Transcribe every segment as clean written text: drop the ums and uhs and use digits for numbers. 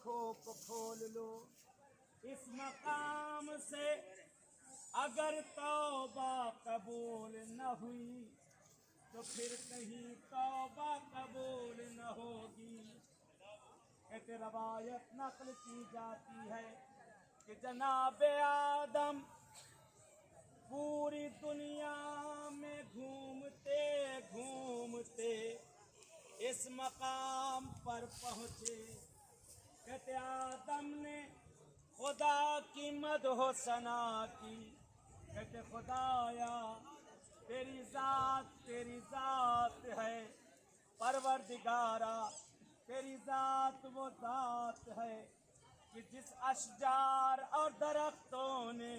आँखों को खोल लो। इस मकाम से अगर तौबा कबूल न हुई तो फिर कहीं तौबा कबूल न होगी। कहते रवायत नकल की जाती है कि जनाब आदम पूरी दुनिया में घूमते घूमते इस मकाम पर पहुँचे। कहते आदम ने खुदा की मदह सना की। कहते खुदाया तेरी ज़ात है, परवरदिगारा तेरी ज़ात वो ज़ात है कि जिस अशजार और दरख्तों ने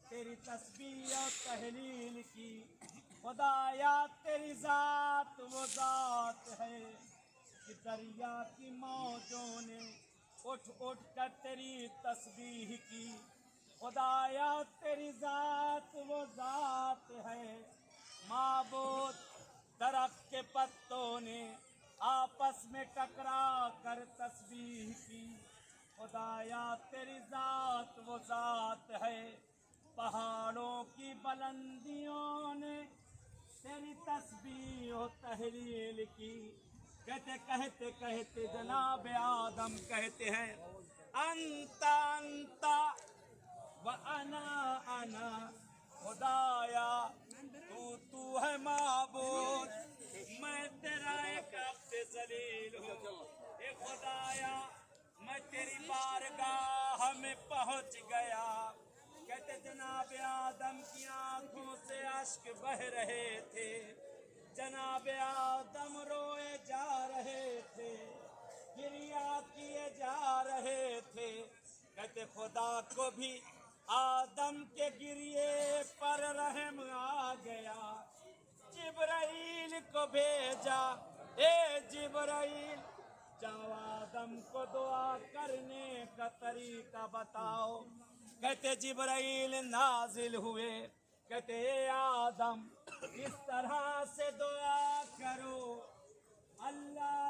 तेरी तस्बीह और तहलील की। खुदाया तेरी ज़ात वो ज़ात है कि दरिया की मौजों ने उठ उठ कर तेरी तस्बीह की। खुदाया तेरी ज़ात वो ज़ात है माबूद दरख्त के पत्तों ने आपस में टकरा कर तस्बीह की। खुदाया तेरी ज़ात वो ज़ात है पहाड़ों की बुलंदियों ने तेरी तस्बीह और तहलील की। कहते कहते कहते जनाब आदम कहते हैं अंता अंता व अना खुदाया तू है माबूद, मैं तेरा एक अब्द ज़लील हूँ। ए खुदाया मैं तेरी बारगाह में पहुँच गया। कहते जनाब आदम की आंखों से अश्क बह रहे थे, जनाब आदम रोए जा रहे थे, गिरिया किए जा रहे थे। कहते खुदा को भी आदम के गिरिए पर रहम आ गया। जिब्राइल को भेजा, ए जिब्राइल जाओ आदम को दुआ करने का तरीका बताओ। कहते जिब्राइल नाजिल हुए। कहते ए आदम इस तरह से दुआ करो, अल्लाह